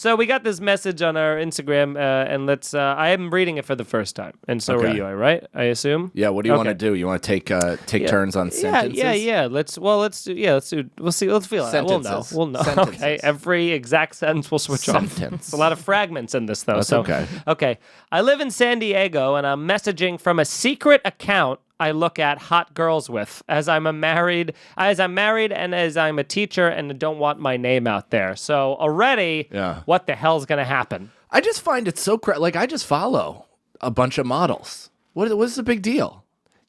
So we got this message on our Instagram, and let's. I am reading it for the first time, and so are you, right? I assume. Yeah. What do you want to do? You want to take turns on sentences? Yeah. Let's do. We'll see. Let's feel it. We'll know. Sentences. Okay. Every exact sentence will switch off. There's a lot of fragments in this, though. That's okay. Okay. I live in San Diego, and I'm messaging from a secret account I look at hot girls with, as I'm married, and as I'm a teacher, and don't want my name out there. So already, what the hell's gonna happen? I just find it so like I just follow a bunch of models. What's the big deal?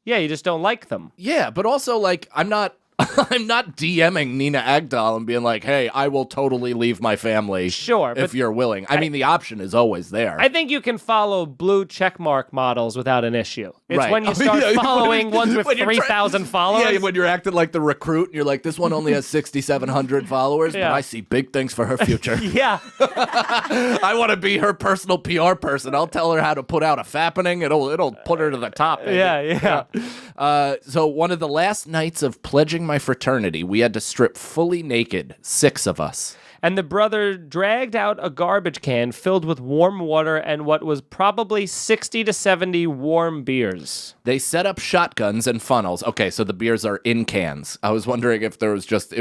Yeah, you just don't like them. Yeah, but also like I'm not DMing Nina Agdal and being like, hey, I will totally leave my family if you're willing. I mean, the option is always there. I think you can follow blue checkmark models without an issue. It's right. when you start following ones with 3,000 followers. Yeah, when you're acting like the recruit and you're like, this one only has 6,700 followers, but I see big things for her future. Yeah. I want to be her personal PR person. I'll tell her how to put out a fappening. It'll put her to the top. Baby. Yeah. So one of the last nights of pledging my fraternity, we had to strip fully naked, 6 of us. And the brother dragged out a garbage can filled with warm water and what was probably 60 to 70 warm beers. They set up shotguns and funnels. Okay, so the beers are in cans. I was wondering if it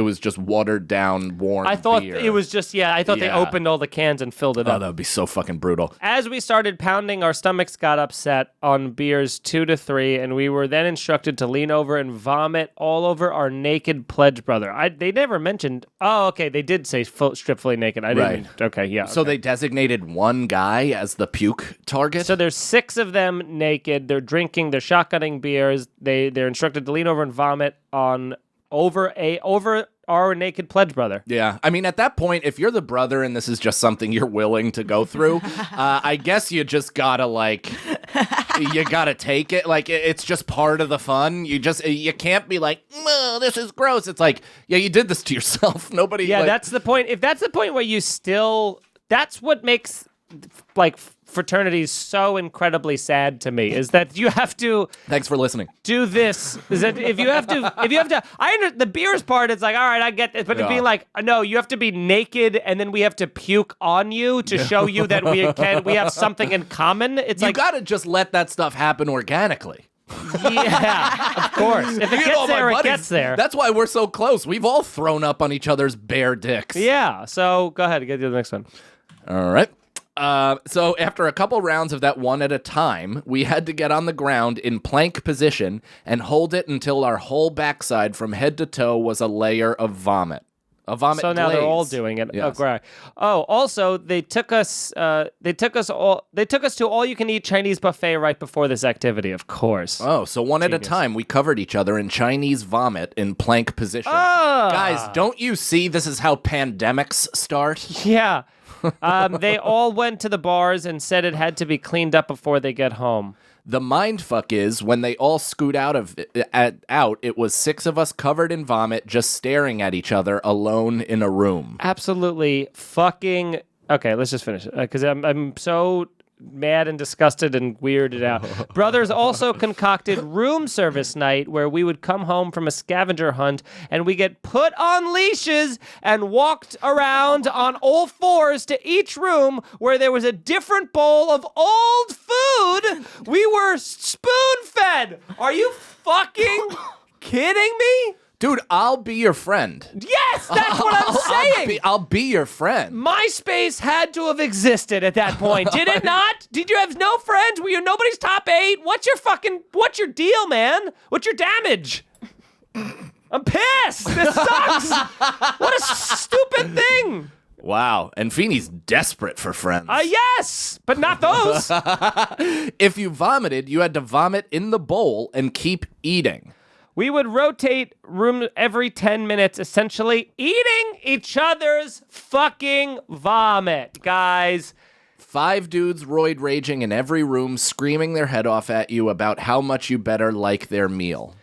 was just watered down warm beer. I thought it was just, they opened all the cans and filled it up. Oh, that would be so fucking brutal. As we started pounding, our stomachs got upset on beers 2 to 3, and we were then instructed to lean over and vomit all over our naked pledge brother. They never mentioned, they did say strip fully naked. I didn't. Right. Okay, yeah. So they designated one guy as the puke target? So there's 6 of them naked. They're drinking, they're shotgunning beers. They're instructed to lean over and vomit over our naked pledge brother. Yeah. I mean, at that point, if you're the brother and this is just something you're willing to go through, I guess you just gotta you gotta take it. Like, it's just part of the fun. You can't be like, this is gross. It's like, yeah, you did this to yourself. Nobody. Yeah, that's the point. If that's the point where that's what makes fraternities so incredibly sad to me, is that you have to. Thanks for listening. Do this. Is that if you have to, the beers part, it's like, all right, I get it. But it'd be like, no, you have to be naked and then we have to puke on you to show you that we have something in common. It's you gotta just let that stuff happen organically. Yeah, of course. If it gets there, it gets there. That's why we're so close. We've all thrown up on each other's bare dicks. Yeah. So go ahead, get to the next one. All right. So after a couple rounds of that one at a time, we had to get on the ground in plank position and hold it until our whole backside from head to toe was a layer of vomit. A vomit So now glaze. they're all doing it. Yes. Oh, great. Oh, also they took us to all you can eat Chinese buffet right before this activity, of course. Oh, so one at a time we covered each other in Chinese vomit in plank position. Guys, don't you see this is how pandemics start? Yeah. They all went to the bars and said it had to be cleaned up before they get home. The mindfuck is when they all scoot out, it was 6 of us covered in vomit just staring at each other alone in a room. Absolutely fucking... Okay, let's just finish it, because I'm so mad and disgusted and weirded out. Brothers also concocted room service night where we would come home from a scavenger hunt and we get put on leashes and walked around on all 4s to each room where there was a different bowl of old food. We were spoon-fed. Are you fucking kidding me? Dude, I'll be your friend. Yes, that's what I'm saying. I'll be your friend. MySpace had to have existed at that point. Did it not? Did you have no friends? Were you nobody's top 8? What's your deal, man? What's your damage? I'm pissed. This sucks. What a stupid thing. Wow. And Feeney's desperate for friends. Yes, but not those. If you vomited, you had to vomit in the bowl and keep eating. We would rotate room every 10 minutes, essentially eating each other's fucking vomit, guys. 5 dudes roid raging in every room, screaming their head off at you about how much you better like their meal.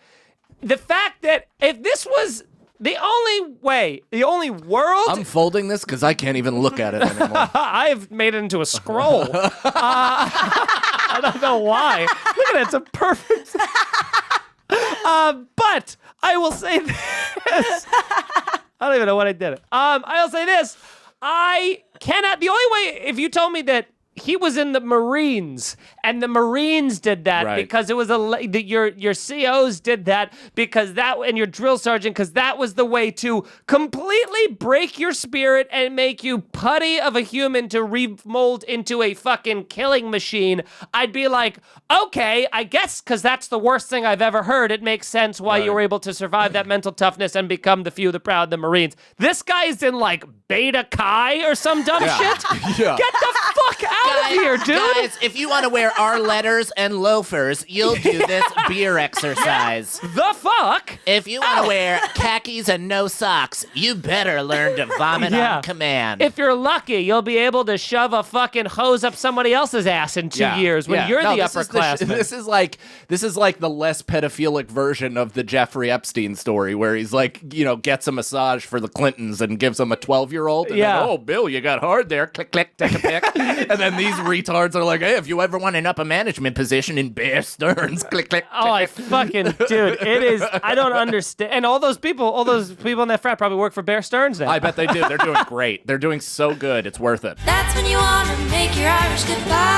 The fact that if this was the only world... I'm folding this because I can't even look at it anymore. I've made it into a scroll. I don't know why. Look at it, it's a perfect... But I will say this. I don't even know what I did. I will say this. I cannot. The only way, if you told me that he was in the Marines and the Marines did that because it was your COs did that because that, and your drill sergeant, because that was the way to completely break your spirit and make you putty of a human to remold into a fucking killing machine, I'd be like, okay, I guess because that's the worst thing I've ever heard. It makes sense why you were able to survive that mental toughness and become the few, the proud, the Marines. This guy's in like Beta Chi or some dumb shit. Get the fuck out of here, dude. Guys, if you want to wear our letters and loafers, you'll do this beer exercise. The fuck? If you want to wear khakis and no socks, you better learn to vomit on command. If you're lucky, you'll be able to shove a fucking hose up somebody else's ass in 2 years when you're the upperclassman. This is like the less pedophilic version of the Jeffrey Epstein story, where he's like, gets a massage for the Clintons and gives them a 12-year-old. And then, oh, Bill, you got hard there. Click, click, take a pic. And then these retards are like, hey, if you ever want an upper management position in Bear Stearns, click, click. Oh, I fucking, dude, it is, I don't understand. And all those people in that frat probably work for Bear Stearns now. I bet they do. They're doing great. They're doing so good. It's worth it. That's when you want to make your Irish goodbye.